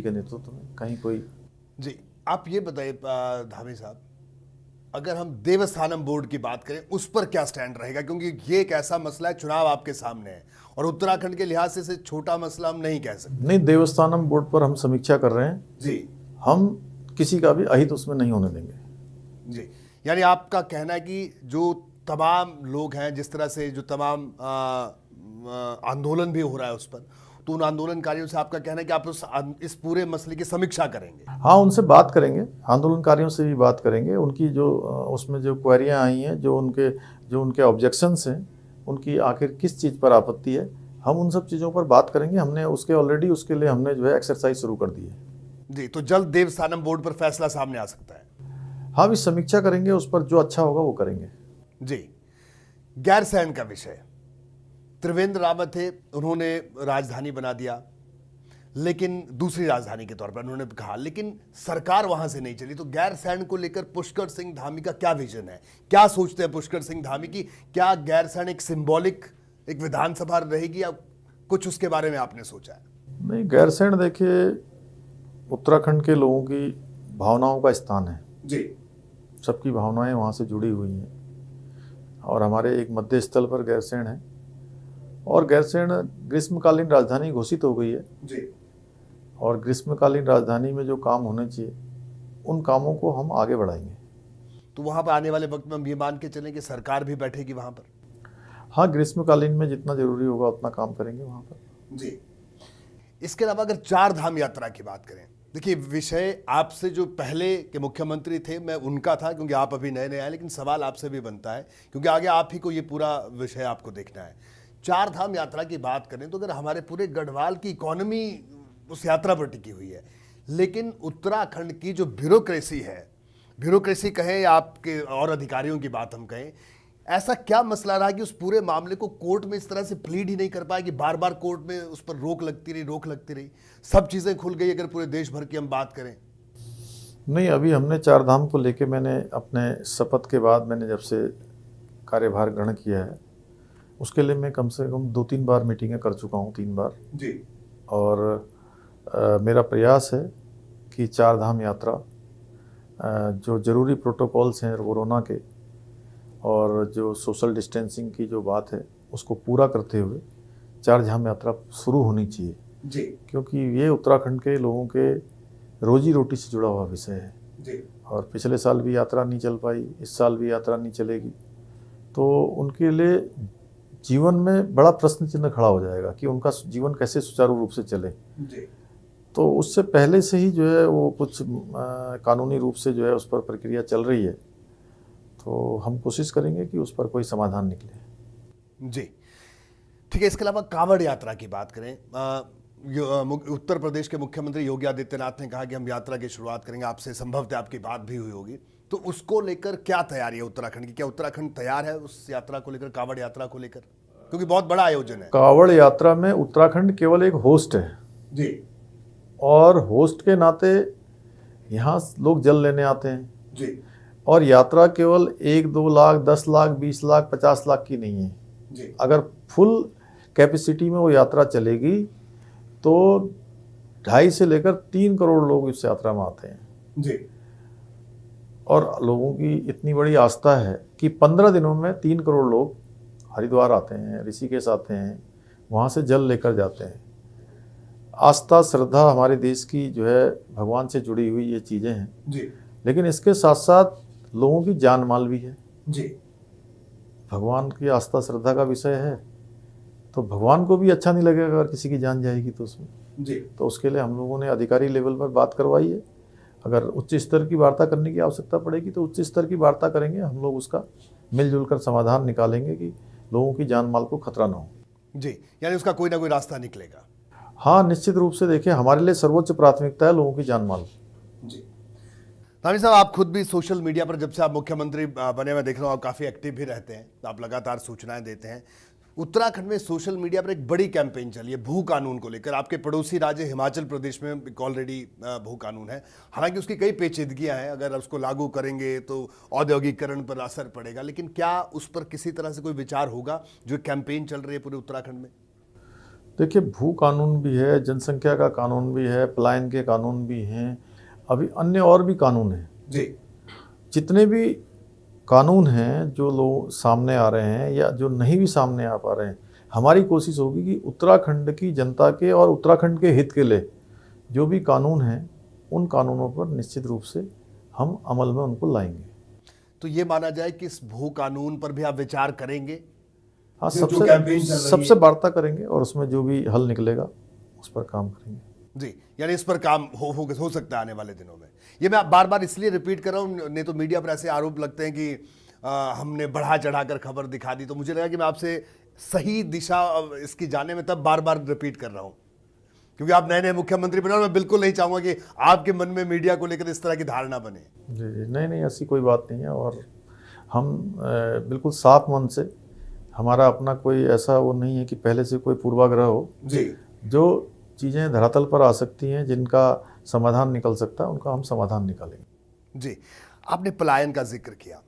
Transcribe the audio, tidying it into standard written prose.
के नेतृत्व में कहीं कोई। जी, आप ये बताइए धामी साहब, अगर हम देवस्थानम बोर्ड की बात करें उस पर क्या स्टैंड रहेगा, क्योंकि ये एक ऐसा मसला है, चुनाव आपके सामने है और उत्तराखंड के लिहाज से इसे छोटा मसला हम नहीं कह सकते। नहीं, देवस्थानम बोर्ड पर हम समीक्षा कर रहे हैं। जी हम किसी का भी अहित उसमें नहीं होने देंगे। जी, यानी आपका कहना है कि जो तमाम लोग हैं, जिस तरह से जो तमाम आंदोलन भी हो रहा है उस पर, तो उन आंदोलनकारियों से आपका कहना है कि आप इस पूरे मसले की समीक्षा करेंगे। हाँ, उनसे बात करेंगे, आंदोलनकारियों से भी बात करेंगे। उनकी जो उसमें जो क्वेरियाँ आई हैं, जो उनके ऑब्जेक्शंस हैं, उनकी आखिर किस चीज़ पर आपत्ति है, हम उन सब चीज़ों पर बात करेंगे। हमने उसके लिए हमने जो है एक्सरसाइज शुरू कर दी है। जी, तो जल्द देवस्थानम बोर्ड पर फैसला सामने आ सकता है। हाँ, भी समीक्षा करेंगे, उस पर जो अच्छा होगा वो करेंगे। जी, गैरसैंण का विषय, त्रिवेंद्र रावत थे, उन्होंने राजधानी बना दिया, लेकिन दूसरी राजधानी के तौर पर उन्होंने कहा, लेकिन सरकार वहां से नहीं चली। तो गैरसैंण को लेकर पुष्कर सिंह धामी का क्या विजन है, क्या सोचते हैं पुष्कर सिंह धामी की? क्या गैरसैंण एक सिंबॉलिक एक विधानसभा रहेगी या कुछ उसके बारे में आपने सोचा है? नहीं, गैरसैंण देखिए उत्तराखंड के लोगों की भावनाओं का स्थान है। जी, सबकी भावनाएं वहाँ से जुड़ी हुई हैं और हमारे एक मध्य स्थल पर गैरसैंण है। और गैरसैंण ग्रीष्मकालीन राजधानी घोषित हो गई है। जी, और ग्रीष्मकालीन राजधानी में जो काम होने चाहिए उन कामों को हम आगे बढ़ाएंगे। तो वहां पर आने वाले वक्त में हम ये मान के चलें कि सरकार भी बैठेगी वहां पर? हाँ, ग्रीष्मकालीन में जितना जरूरी होगा उतना काम करेंगे वहाँ पर। जी, इसके अलावा अगर चार धाम यात्रा की बात करें, देखिए विषय आपसे जो पहले के मुख्यमंत्री थे, मैं उनका था क्योंकि आप अभी नए नए आए, लेकिन सवाल आपसे भी बनता है क्योंकि आगे आप ही को ये पूरा विषय आपको देखना है। चार धाम यात्रा की बात करें तो अगर हमारे पूरे गढ़वाल की इकोनॉमी उस यात्रा पर टिकी हुई है, लेकिन उत्तराखंड की जो ब्यूरोक्रेसी है, ब्यूरोक्रेसी कहें या आपके और अधिकारियों की बात हम कहें, ऐसा क्या मसला रहा कि उस पूरे मामले को कोर्ट में इस तरह से प्लीड ही नहीं कर पाया कि बार बार कोर्ट में उस पर रोक लगती रही, सब चीज़ें खुल गई अगर पूरे देश भर की हम बात करें? नहीं, अभी हमने चार धाम को लेके मैंने अपने शपथ के बाद मैंने जब से कार्यभार ग्रहण किया है उसके लिए मैं कम से कम 2-3 बार मीटिंगें कर चुका हूँ, 3 बार। जी, और मेरा प्रयास है कि चार धाम यात्रा जो ज़रूरी प्रोटोकॉल्स हैं कोरोना के और जो सोशल डिस्टेंसिंग की जो बात है उसको पूरा करते हुए चार धाम यात्रा शुरू होनी चाहिए। जी, क्योंकि ये उत्तराखंड के लोगों के रोजी रोटी से जुड़ा हुआ विषय है। जी, और पिछले साल भी यात्रा नहीं चल पाई, इस साल भी यात्रा नहीं चलेगी, तो उनके लिए जीवन में बड़ा प्रश्न चिन्ह खड़ा हो जाएगा कि उनका जीवन कैसे सुचारू रूप से चले। जी, तो उससे पहले से ही जो है वो कुछ कानूनी रूप से जो है उस पर प्रक्रिया चल रही है, तो हम कोशिश करेंगे कि उस पर कोई समाधान निकले। जी, ठीक है। इसके अलावा कांवड़ यात्रा की बात करें, उत्तर प्रदेश के मुख्यमंत्री योगी आदित्यनाथ ने कहा कि हम यात्रा की शुरुआत करेंगे, आपसे संभवतः आपकी बात भी हुई होगी, तो उसको लेकर क्या तैयारी है उत्तराखंड की? क्या उत्तराखंड तैयार है उस यात्रा को लेकर, कांवड़ यात्रा को लेकर, क्योंकि बहुत बड़ा आयोजन है? कांवड़ यात्रा में उत्तराखंड केवल एक होस्ट है। जी, और होस्ट के नाते यहाँ लोग जल लेने आते हैं। जी, और यात्रा केवल 1-2 लाख, 10 लाख, 20 लाख, 50 लाख की नहीं है। जी, अगर फुल कैपेसिटी में वो यात्रा चलेगी तो 2.5 से लेकर 3 करोड़ लोग इस यात्रा में आते हैं। जी, और लोगों की इतनी बड़ी आस्था है कि 15 दिनों में 3 करोड़ लोग हरिद्वार आते हैं, ऋषिकेश आते हैं, वहाँ से जल लेकर जाते हैं। आस्था, श्रद्धा हमारे देश की जो है भगवान से जुड़ी हुई ये चीज़ें हैं। जी, लेकिन इसके साथ साथ लोगों की जान माल भी है। जी, भगवान की आस्था श्रद्धा का विषय है, तो भगवान को भी अच्छा नहीं लगेगा अगर किसी की जान जाएगी तो उसमें। जी, तो उसके लिए हम लोगों ने अधिकारी लेवल पर बात करवाई है। अगर उच्च स्तर की वार्ता करने की आवश्यकता पड़ेगी तो उच्च स्तर की वार्ता करेंगे, हम लोग उसका मिलजुल कर समाधान निकालेंगे कि लोगों की जान माल को खतरा ना हो। जी, यानी उसका कोई ना कोई रास्ता निकलेगा। हाँ, निश्चित रूप से देखिए हमारे लिए सर्वोच्च प्राथमिकता है लोगों की जान माल। जी, धामी साहब, आप खुद भी सोशल मीडिया पर जब से आप मुख्यमंत्री बने, मैं देख रहा हूँ आप काफ़ी एक्टिव भी रहते हैं, आप लगातार सूचनाएं देते हैं। उत्तराखंड में सोशल मीडिया पर एक बड़ी कैंपेन चली है भू कानून को लेकर। आपके पड़ोसी राज्य हिमाचल प्रदेश में ऑलरेडी भू कानून है, हालांकि उसकी कई पेचीदगियां हैं, अगर उसको लागू करेंगे तो औद्योगिकरण पर असर पड़ेगा, लेकिन क्या उस पर किसी तरह से कोई विचार होगा जो कैंपेन चल रही है पूरे उत्तराखंड में? देखिए, भू कानून भी है, जनसंख्या का कानून भी है, पलायन के कानून भी हैं, अभी अन्य और भी कानून हैं। जी। जितने भी कानून हैं जो लोग सामने आ रहे हैं या जो नहीं भी सामने आ पा रहे हैं, हमारी कोशिश होगी कि उत्तराखंड की जनता के और उत्तराखंड के हित के लिए जो भी कानून हैं, उन कानूनों पर निश्चित रूप से हम अमल में उनको लाएंगे। तो ये माना जाए कि इस भू कानून पर भी आप विचार करेंगे? हाँ, जो कैंपेन चल रही है। सबसे वार्ता करेंगे और उसमें जो भी हल निकलेगा उस पर काम करेंगे। जी, यानी इस पर काम हो सकता है आने वाले दिनों में। ये मैं बार बार इसलिए रिपीट कर रहा हूँ, नहीं तो मीडिया पर ऐसे आरोप लगते हैं कि हमने बढ़ा चढ़ाकर खबर दिखा दी, तो मुझे लगा कि मैं आपसे सही दिशा इसकी जाने में तब बार बार रिपीट कर रहा हूँ, क्योंकि आप नए नए मुख्यमंत्री बने और मैं बिल्कुल नहीं चाहूंगा कि आपके मन में मीडिया को लेकर इस तरह की धारणा बने। जी जी, नहीं ऐसी कोई बात नहीं है। और हम बिल्कुल साफ मन से, हमारा अपना कोई ऐसा वो नहीं है कि पहले से कोई पूर्वाग्रह हो। जी। जो चीज़ें धरातल पर आ सकती हैं, जिनका समाधान निकल सकता है, उनका हम समाधान निकालेंगे। जी, आपने पलायन का जिक्र किया।